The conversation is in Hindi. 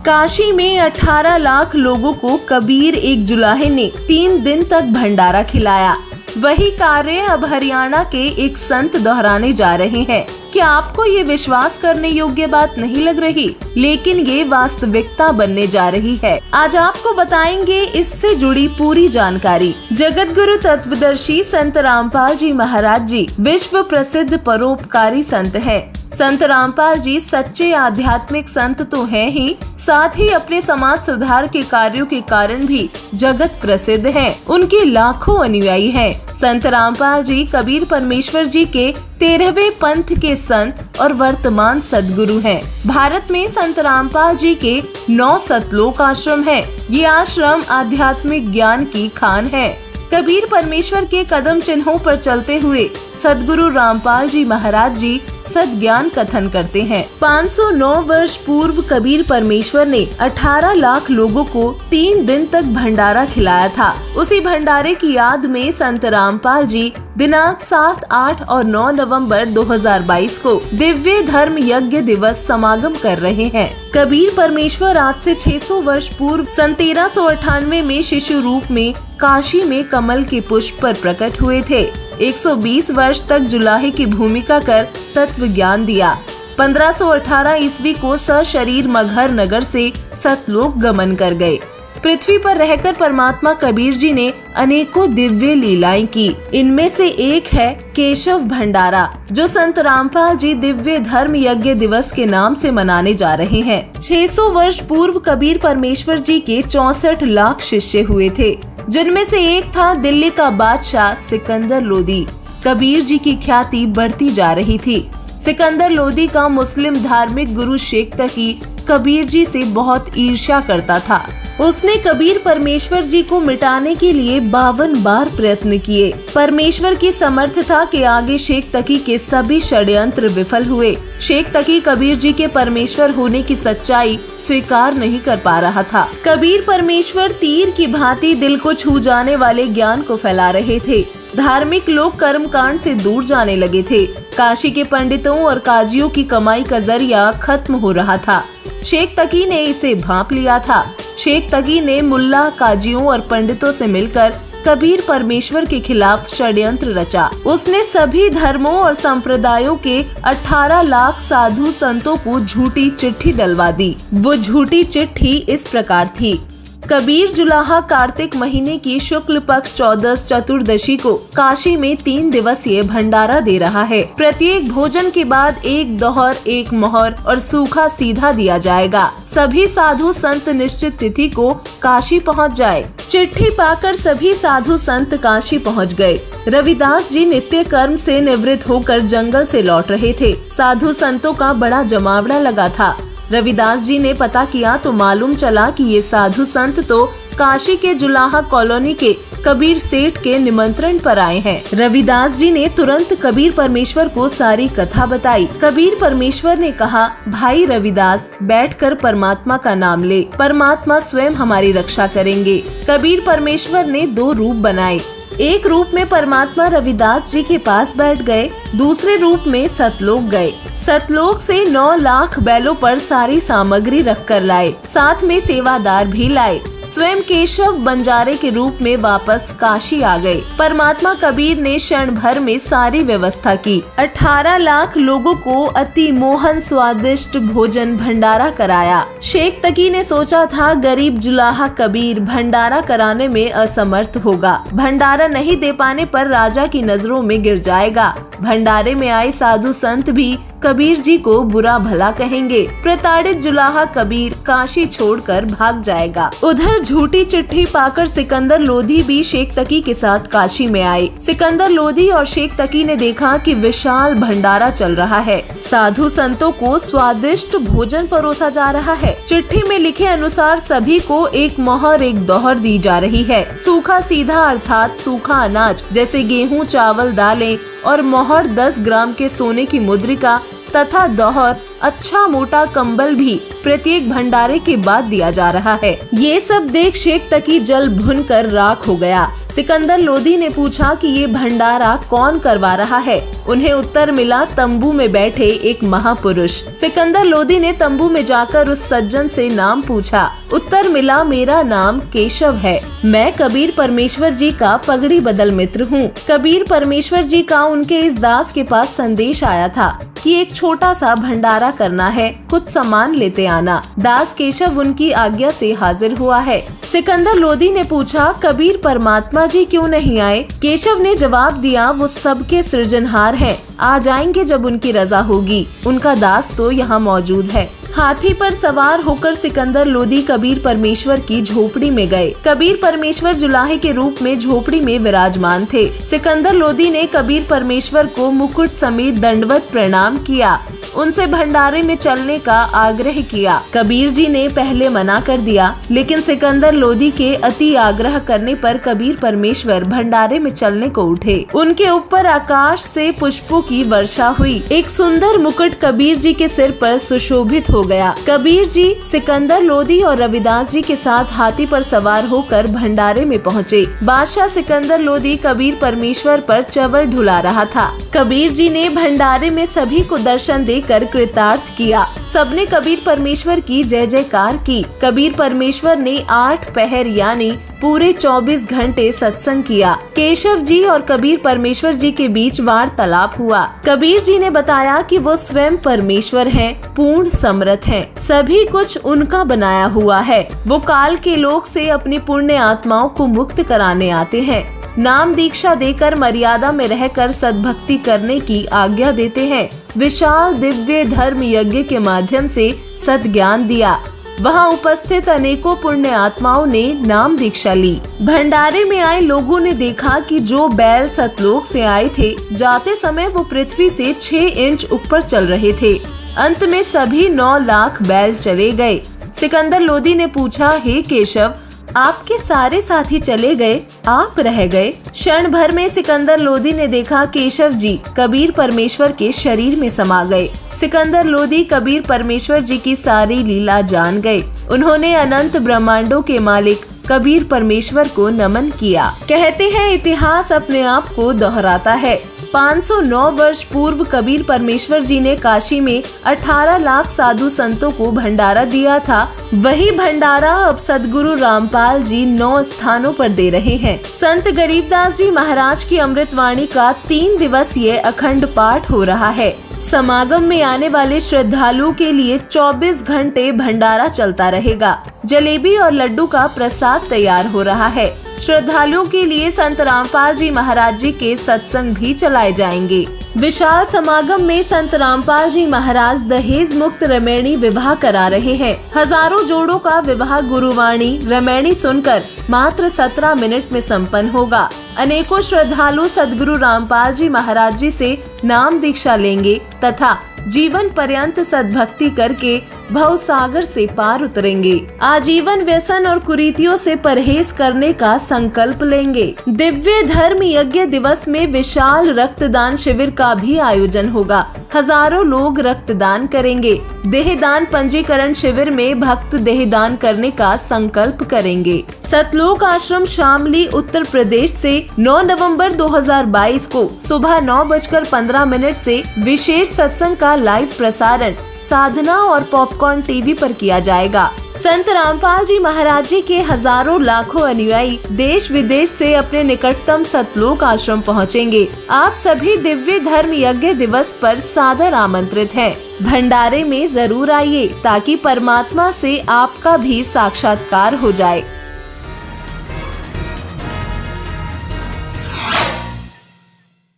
काशी में 18 लाख लोगों को कबीर एक जुलाहे ने 3 दिन तक भंडारा खिलाया। वही कार्य अब हरियाणा के एक संत दोहराने जा रहे हैं। क्या आपको ये विश्वास करने योग्य बात नहीं लग रही? लेकिन ये वास्तविकता बनने जा रही है। आज आपको बताएंगे इससे जुड़ी पूरी जानकारी। जगत गुरु तत्वदर्शी संत रामपाल जी महाराज जी विश्व प्रसिद्ध परोपकारी संत हैं। संत रामपाल जी सच्चे आध्यात्मिक संत तो हैं ही, साथ ही अपने समाज सुधार के कार्यों के कारण भी जगत प्रसिद्ध हैं। उनके लाखों अनुयायी हैं। संत रामपाल जी कबीर परमेश्वर जी के 13वें पंथ के संत और वर्तमान सदगुरु हैं। भारत में संत रामपाल जी के 9 सतलोक आश्रम हैं। ये आश्रम आध्यात्मिक ज्ञान की खान है। कबीर परमेश्वर के कदम चिन्हों पर चलते हुए सदगुरु रामपाल जी महाराज जी सद्ज्ञान कथन करते हैं। 509 वर्ष पूर्व कबीर परमेश्वर ने 18 लाख लोगों को 3 दिन तक भंडारा खिलाया था। उसी भंडारे की याद में संत रामपाल जी दिनांक 7, 8 और 9 नवंबर 2022 को दिव्य धर्म यज्ञ दिवस समागम कर रहे हैं। कबीर परमेश्वर आज से 600 वर्ष पूर्व सन 1398 में शिशु रूप में काशी में कमल के पुष्प पर प्रकट हुए थे। 120 वर्ष तक जुलाहे की भूमिका कर तत्व ज्ञान दिया। 1518 ईस्वी को सशरीर मगहर नगर से सतलोक गमन कर गए। पृथ्वी पर रहकर परमात्मा कबीर जी ने अनेकों दिव्य लीलाएं की। इनमें से एक है केशव भंडारा, जो संत रामपाल जी दिव्य धर्म यज्ञ दिवस के नाम से मनाने जा रहे हैं। 600 वर्ष पूर्व कबीर परमेश्वर जी के 64 लाख शिष्य हुए थे, जिनमें से एक था दिल्ली का बादशाह सिकंदर लोदी। कबीर जी की ख्याति बढ़ती जा रही थी। सिकंदर लोदी का मुस्लिम धार्मिक गुरु शेख तकी कबीर जी से बहुत ईर्ष्या करता था। उसने कबीर परमेश्वर जी को मिटाने के लिए 52 बार प्रयत्न किए। परमेश्वर की समर्थता के आगे शेख तकी के सभी षड्यंत्र विफल हुए। शेख तकी कबीर जी के परमेश्वर होने की सच्चाई स्वीकार नहीं कर पा रहा था। कबीर परमेश्वर तीर की भांति दिल को छू जाने वाले ज्ञान को फैला रहे थे। धार्मिक लोग कर्म कांड से दूर जाने लगे थे। काशी के पंडितों और काजियों की कमाई का जरिया खत्म हो रहा था। शेख तकी ने इसे भांप लिया था। शेख तकी ने मुल्ला, काजियों और पंडितों से मिलकर कबीर परमेश्वर के खिलाफ षड्यंत्र रचा। उसने सभी धर्मों और संप्रदायों के 18 लाख साधु संतों को झूठी चिट्ठी डलवा दी। वो झूठी चिट्ठी इस प्रकार थी: कबीर जुलाहा कार्तिक महीने की शुक्ल पक्ष 14 चतुर्दशी को काशी में 3 दिवसीय भंडारा दे रहा है। प्रत्येक भोजन के बाद एक दोहर, एक मोहर और सूखा सीधा दिया जाएगा। सभी साधु संत निश्चित तिथि को काशी पहुंच जाए। चिट्ठी पाकर सभी साधु संत काशी पहुंच गए। रविदास जी नित्य कर्म से निवृत्त होकर जंगल से लौट रहे थे। साधु संतों का बड़ा जमावड़ा लगा था। रविदास जी ने पता किया तो मालूम चला कि ये साधु संत तो काशी के जुलाहा कॉलोनी के कबीर सेठ के निमंत्रण पर आए हैं। रविदास जी ने तुरंत कबीर परमेश्वर को सारी कथा बताई। कबीर परमेश्वर ने कहा, भाई रविदास, बैठकर परमात्मा का नाम ले, परमात्मा स्वयं हमारी रक्षा करेंगे। कबीर परमेश्वर ने 2 रूप बनाए। एक रूप में परमात्मा रविदास जी के पास बैठ गए, दूसरे रूप में सतलोक गए। सतलोक से 9 लाख बैलों पर सारी सामग्री रखकर लाए, साथ में सेवादार भी लाए। स्वयं केशव बंजारे के रूप में वापस काशी आ गए। परमात्मा कबीर ने क्षण भर में सारी व्यवस्था की। 18 लाख लोगों को अति मोहन स्वादिष्ट भोजन भंडारा कराया। शेख तकी ने सोचा था गरीब जुलाहा कबीर भंडारा कराने में असमर्थ होगा, भंडारा नहीं दे पाने पर राजा की नजरों में गिर जाएगा। भंडारे में आए साधु संत भी कबीर जी को बुरा भला कहेंगे। प्रताड़ित जुलाहा कबीर काशी छोड़कर भाग जाएगा। उधर झूठी चिट्ठी पाकर सिकंदर लोधी भी शेख तकी के साथ काशी में आए। सिकंदर लोधी और शेख तकी ने देखा कि विशाल भंडारा चल रहा है। साधु संतों को स्वादिष्ट भोजन परोसा जा रहा है। चिट्ठी में लिखे अनुसार सभी को एक मोहर, एक दोहर दी जा रही है। सूखा सीधा अर्थात सूखा अनाज जैसे गेहूं, चावल, दालें और मोहर 10 ग्राम के सोने की मुद्रिका तथा दोहर अच्छा मोटा कंबल भी प्रत्येक भंडारे के बाद दिया जा रहा है। ये सब देख शेख तकी जल भुनकर राख हो गया। सिकंदर लोधी ने पूछा कि ये भंडारा कौन करवा रहा है। उन्हें उत्तर मिला, तंबू में बैठे एक महापुरुष। सिकंदर लोधी ने तंबू में जाकर उस सज्जन से नाम पूछा। उत्तर मिला, मेरा नाम केशव है। मैं कबीर परमेश्वर जी का पगड़ी बदल मित्र हूँ। कबीर परमेश्वर जी का उनके इस दास के पास संदेश आया था कि एक छोटा सा भंडारा करना है, कुछ सामान लेते आना। दास केशव उनकी आज्ञा से हाजिर हुआ है। सिकंदर लोधी ने पूछा, कबीर परमात्मा जी क्यों नहीं आए? केशव ने जवाब दिया, वो सबके सृजनहार हैं, आ जाएंगे जब उनकी रजा होगी। उनका दास तो यहाँ मौजूद है। हाथी पर सवार होकर सिकंदर लोधी कबीर परमेश्वर की झोपड़ी में गए। कबीर परमेश्वर जुलाहे के रूप में झोपड़ी में विराजमान थे। सिकंदर लोधी ने कबीर परमेश्वर को मुकुट समेत दंडवत प्रणाम किया। उनसे भंडारे में चलने का आग्रह किया। कबीर जी ने पहले मना कर दिया, लेकिन सिकंदर लोधी के अति आग्रह करने पर कबीर परमेश्वर भंडारे में चलने को उठे। उनके ऊपर आकाश से पुष्पों की वर्षा हुई। एक सुंदर मुकुट कबीर जी के सिर पर सुशोभित हो गया। कबीर जी सिकंदर लोधी और रविदास जी के साथ हाथी पर सवार होकर भंडारे में पहुँचे। बादशाह सिकंदर लोधी कबीर परमेश्वर पर चवर ढुला रहा था। कबीर जी ने भंडारे में सभी को दर्शन देकर कृतार्थ किया। सबने कबीर परमेश्वर की जय जयकार की। कबीर परमेश्वर ने 8 पहर यानी पूरे 24 घंटे सत्संग किया। केशव जी और कबीर परमेश्वर जी के बीच वार्तालाप हुआ। कबीर जी ने बताया कि वो स्वयं परमेश्वर हैं, पूर्ण समर्थ हैं, सभी कुछ उनका बनाया हुआ है। वो काल के लोक से अपनी पुण्य आत्माओं को मुक्त कराने आते हैं। नाम दीक्षा देकर मर्यादा में रहकर सद्भक्ति करने की आज्ञा देते हैं। विशाल दिव्य धर्म यज्ञ के माध्यम से सद्ज्ञान दिया। वहाँ उपस्थित अनेकों पुण्य आत्माओं ने नाम दीक्षा ली। भंडारे में आए लोगों ने देखा कि जो बैल सतलोक से आए थे, जाते समय वो पृथ्वी से 6 इंच ऊपर चल रहे थे। अंत में सभी 9 लाख बैल चले गए। सिकंदर लोधी ने पूछा, हे केशव, आपके सारे साथी चले गए, आप रह गए। क्षण भर में सिकंदर लोधी ने देखा केशव जी कबीर परमेश्वर के शरीर में समा गए। सिकंदर लोधी कबीर परमेश्वर जी की सारी लीला जान गए। उन्होंने अनंत ब्रह्मांडों के मालिक कबीर परमेश्वर को नमन किया। कहते हैं इतिहास अपने आप को दोहराता है। 509 वर्ष पूर्व कबीर परमेश्वर जी ने काशी में 18 लाख साधु संतों को भंडारा दिया था। वही भंडारा अब सदगुरु रामपाल जी 9 स्थानों पर दे रहे हैं। संत गरीबदास जी महाराज की अमृतवाणी का 3 दिवसीय अखंड पाठ हो रहा है। समागम में आने वाले श्रद्धालुओं के लिए 24 घंटे भंडारा चलता रहेगा। जलेबी और लड्डू का प्रसाद तैयार हो रहा है। श्रद्धालुओं के लिए संत रामपाल जी महाराज जी के सत्संग भी चलाए जाएंगे। विशाल समागम में संत रामपाल जी महाराज दहेज मुक्त रमैणी विवाह करा रहे हैं। हजारों जोड़ों का विवाह गुरुवाणी रमैणी सुनकर मात्र 17 मिनट में संपन्न होगा। अनेकों श्रद्धालु सदगुरु रामपाल जी महाराज जी से नाम दीक्षा लेंगे तथा जीवन पर्यंत सद्भक्ति करके भव सागर से पार उतरेंगे। आजीवन व्यसन और कुरीतियों से परहेज करने का संकल्प लेंगे। दिव्य धर्म यज्ञ दिवस में विशाल रक्तदान शिविर का भी आयोजन होगा। हजारों लोग रक्तदान करेंगे। देहदान पंजीकरण शिविर में भक्त देहदान करने का संकल्प करेंगे। सतलोक आश्रम शामली उत्तर प्रदेश से 9 नवंबर 2022 को सुबह 9:15 से विशेष सत्संग का लाइव प्रसारण साधना और पॉपकॉर्न टीवी पर किया जाएगा। संत रामपाल जी महाराज जी के हजारों लाखों अनुयायी देश विदेश से अपने निकटतम सतलोक आश्रम पहुंचेंगे। आप सभी दिव्य धर्म यज्ञ दिवस पर सादर आमंत्रित हैं। भंडारे में जरूर आइए ताकि परमात्मा से आपका भी साक्षात्कार हो जाए।